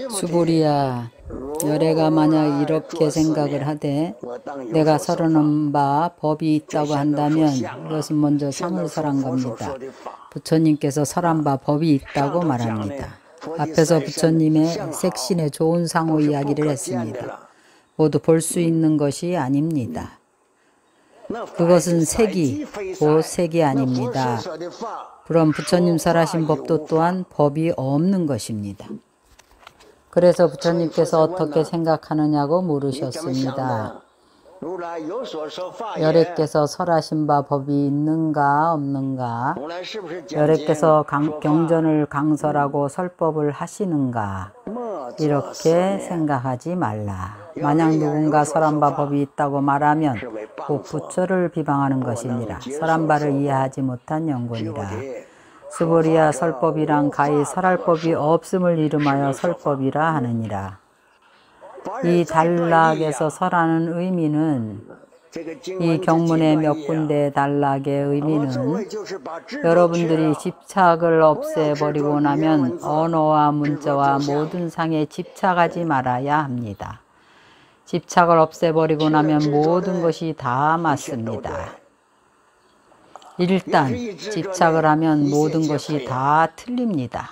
수보리야, 여래가 만약 이렇게 생각을 하되 내가 설하는 바 법이 있다고 한다면 이것은 먼저 상을 설한 겁니다. 부처님께서 설한 바 법이 있다고 말합니다. 앞에서 부처님의 색신의 좋은 상호 이야기를 했습니다. 모두 볼 수 있는 것이 아닙니다. 그것은 색이 곧 색이 아닙니다. 그럼 부처님 설하신 법도 또한 법이 없는 것입니다. 그래서 부처님께서 어떻게 생각하느냐고 물으셨습니다. 여래께서 설하신 바 법이 있는가 없는가? 여래께서 경전을 강설하고 설법을 하시는가? 이렇게 생각하지 말라. 만약 누군가 설한 바 법이 있다고 말하면 곧 부처를 비방하는 것이니라. 설한 바를 이해하지 못한 영혼이라. 수보리야, 설법이란 가히 설할 법이 없음을 이름하여 설법이라 하느니라. 이 단락에서 설하는 의미는, 이 경문의 몇 군데 단락의 의미는 여러분들이 집착을 없애버리고 나면 언어와 문자와 모든 상에 집착하지 말아야 합니다. 집착을 없애버리고 나면 모든 것이 다 맞습니다. 일단 집착을 하면 모든 것이 다 틀립니다.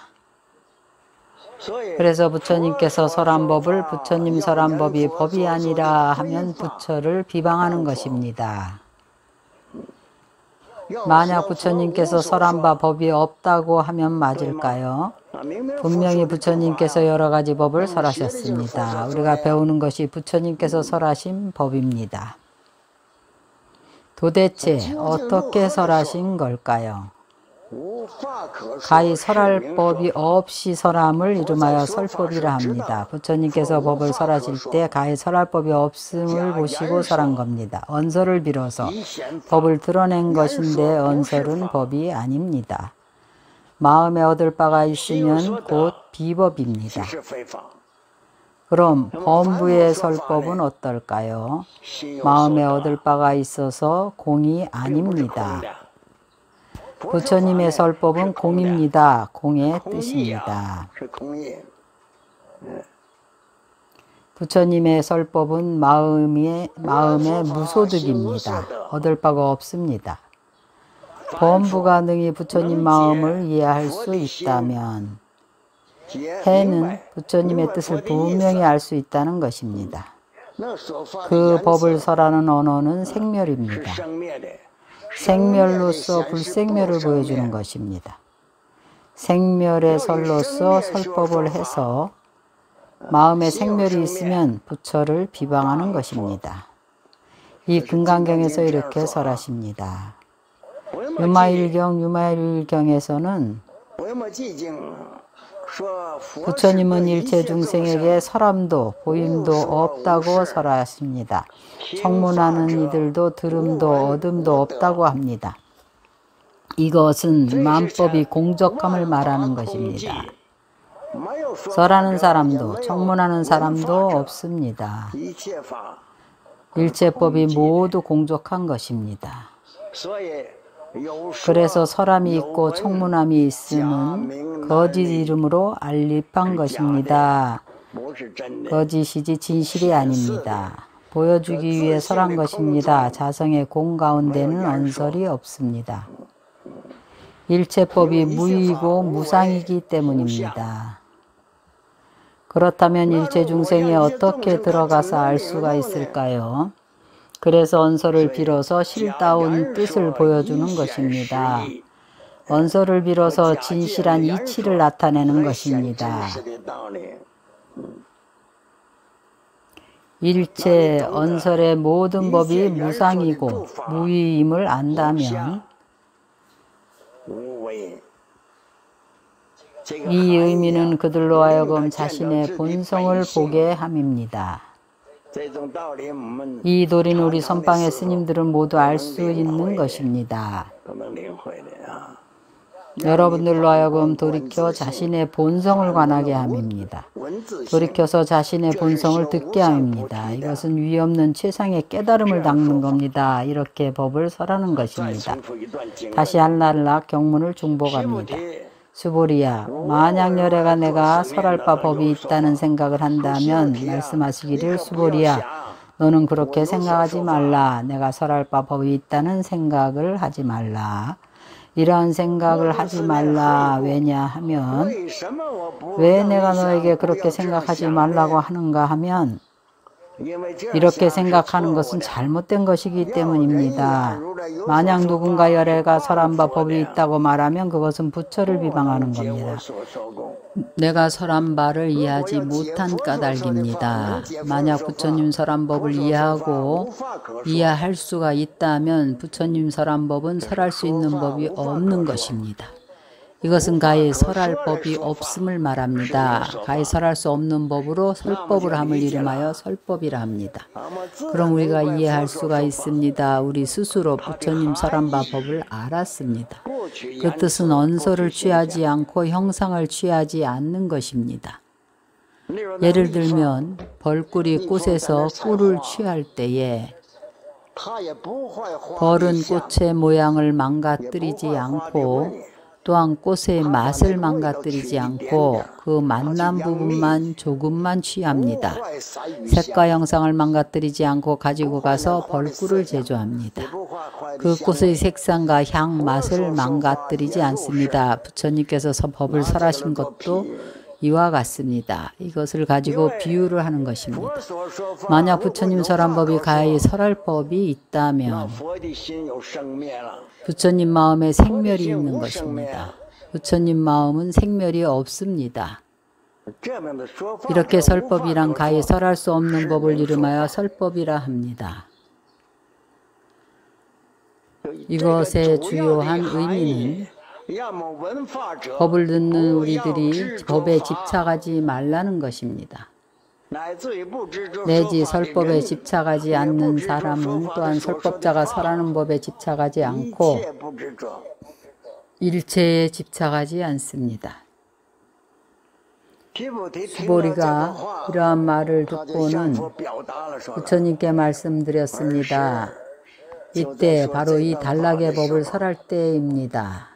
그래서 부처님께서 설한 법을 부처님 설한 법이 법이 아니라 하면 부처를 비방하는 것입니다. 만약 부처님께서 설한 바 법이 없다고 하면 맞을까요? 분명히 부처님께서 여러 가지 법을 설하셨습니다. 우리가 배우는 것이 부처님께서 설하신 법입니다. 도대체 어떻게 설하신 걸까요? 가히 설할 법이 없이 설함을 이름하여 설법이라 합니다. 부처님께서 법을 설하실 때 가히 설할 법이 없음을 보시고 설한 겁니다. 언설을 빌어서 법을 드러낸 것인데 언설은 법이 아닙니다. 마음에 얻을 바가 있으면 곧 비법입니다. 그럼 범부의 설법은 어떨까요? 마음에 얻을 바가 있어서 공이 아닙니다. 부처님의 설법은 공입니다. 공의 뜻입니다. 부처님의 설법은 마음의 무소득입니다. 얻을 바가 없습니다. 범부가 능히 부처님 마음을 이해할 수 있다면 해는 부처님의 뜻을 분명히 알 수 있다는 것입니다. 그 법을 설하는 언어는 생멸입니다. 생멸로서 불생멸을 보여주는 것입니다. 생멸의 설로서 설법을 해서 마음에 생멸이 있으면 부처를 비방하는 것입니다. 이 금강경에서 이렇게 설하십니다. 유마일경에서는 부처님은 일체 중생에게 설함도 보임도 없다고 설하십니다. 청문하는 이들도 들음도 얻음도 없다고 합니다. 이것은 만법이 공적함을 말하는 것입니다. 설하는 사람도 청문하는 사람도 없습니다. 일체법이 모두 공적한 것입니다. 그래서 설함이 있고 청문함이 있음은 거짓 이름으로 알립한 것입니다. 거짓이지 진실이 아닙니다. 보여주기 위해 설한 것입니다. 자성의 공 가운데는 언설이 없습니다. 일체법이 무의이고 무상이기 때문입니다. 그렇다면 일체 중생이 어떻게 들어가서 알 수가 있을까요? 그래서 언설을 빌어서 실다운 뜻을 보여주는 것입니다. 언설을 빌어서 진실한 이치를 나타내는 것입니다. 일체 언설의 모든 법이 무상이고 무의임을 안다면 이 의미는 그들로 하여금 자신의 본성을 보게 함입니다. 이 도리는 우리 선방의 스님들은 모두 알 수 있는 것입니다. 여러분들로 하여금 돌이켜 자신의 본성을 관하게 함입니다. 돌이켜서 자신의 본성을 듣게 함입니다. 이것은 위없는 최상의 깨달음을 닦는 겁니다. 이렇게 법을 설하는 것입니다. 다시 한날락 경문을 중복합니다. 수보리야, 만약 열애가 내가 설할 바 법이 있다는 생각을 한다면 말씀하시기를 수보리야, 너는 그렇게 생각하지 말라. 내가 설할 바 법이 있다는 생각을 하지 말라. 이러한 생각을 하지 말라. 왜냐하면 왜 내가 너에게 그렇게 생각하지 말라고 하는가 하면 이렇게 생각하는 것은 잘못된 것이기 때문입니다. 만약 누군가 열애가 설한 바 법이 있다고 말하면 그것은 부처를 비방하는 겁니다. 내가 설한 바를 이해하지 못한 까닭입니다. 만약 부처님 설한 법을 이해하고 이해할 수가 있다면 부처님 설한 법은 설할 수 있는 법이 없는 것입니다. 이것은 가히 설할 법이 없음을 말합니다. 가히 설할 수 없는 법으로 설법을 함을 이름하여 설법이라 합니다. 그럼 우리가 이해할 수가 있습니다. 우리 스스로 부처님 설한 바 법을 알았습니다. 그 뜻은 언서를 취하지 않고 형상을 취하지 않는 것입니다. 예를 들면 벌꿀이 꽃에서 꿀을 취할 때에 벌은 꽃의 모양을 망가뜨리지 않고 또한 꽃의 맛을 망가뜨리지 않고 그 맛난 부분만 조금만 취합니다. 색과 형상을 망가뜨리지 않고 가지고 가서 벌꿀을 제조합니다. 그 꽃의 색상과 향, 맛을 망가뜨리지 않습니다. 부처님께서 법을 설하신 것도 이와 같습니다. 이것을 가지고 비유를 하는 것입니다. 만약 부처님 설한 법이 가히 설할 법이 있다면 부처님 마음에 생멸이 있는 것입니다. 부처님 마음은 생멸이 없습니다. 이렇게 설법이란 가히 설할 수 없는 법을 이름하여 설법이라 합니다. 이것의 주요한 의미는 법을 듣는 우리들이 법에 집착하지 말라는 것입니다. 내지 설법에 집착하지 않는 사람은 또한 설법자가 설하는 법에 집착하지 않고 일체에 집착하지 않습니다. 수보리가 이러한 말을 듣고는 부처님께 말씀드렸습니다. 이때 바로 이 단락의 법을 설할 때입니다.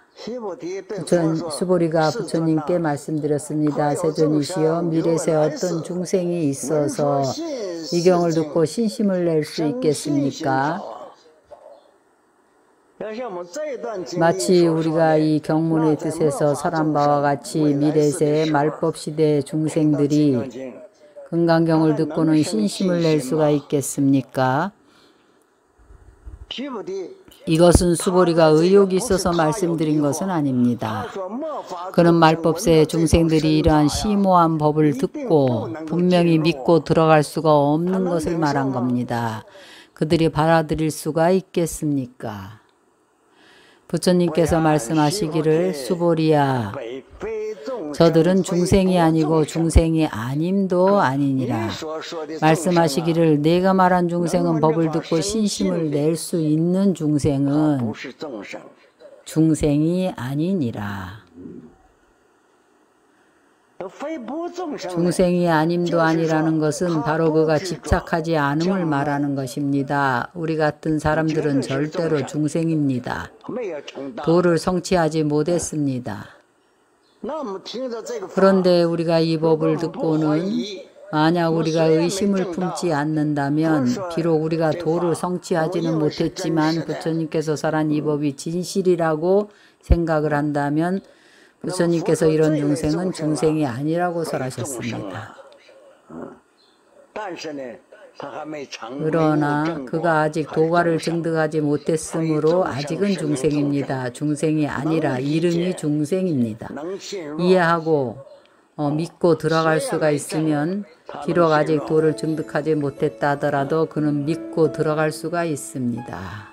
수보리가 부처님께 말씀드렸습니다. 세존이시여, 미래세 어떤 중생이 있어서 이 경을 듣고 신심을 낼 수 있겠습니까? 마치 우리가 이 경문의 뜻에서 설한 바와 같이 미래세의 말법시대의 중생들이 금강경을 듣고는 신심을 낼 수가 있겠습니까? 이것은 수보리가 의욕이 있어서 말씀드린 것은 아닙니다. 그는 말법세의 중생들이 이러한 심오한 법을 듣고 분명히 믿고 들어갈 수가 없는 것을 말한 겁니다. 그들이 받아들일 수가 있겠습니까? 부처님께서 말씀하시기를 수보리야, 저들은 중생이 아니고 중생이 아님도 아니니라. 말씀하시기를 내가 말한 중생은 법을 듣고 신심을 낼 수 있는 중생은 중생이 아니니라. 중생이 아님도 아니라는 것은 바로 그가 집착하지 않음을 말하는 것입니다. 우리 같은 사람들은 절대로 중생입니다. 도를 성취하지 못했습니다. 그런데 우리가 이 법을 듣고는 만약 우리가 의심을 품지 않는다면 비록 우리가 도를 성취하지는 못했지만 부처님께서 설한 이 법이 진실이라고 생각을 한다면 부처님께서 이런 중생은 중생이 아니라고 설하셨습니다. 그러나 그가 아직 도가를 증득하지 못했으므로 아직은 중생입니다. 중생이 아니라 이름이 중생입니다. 이해하고 믿고 들어갈 수가 있으면 비록 아직 도를 증득하지 못했다 하더라도 그는 믿고 들어갈 수가 있습니다.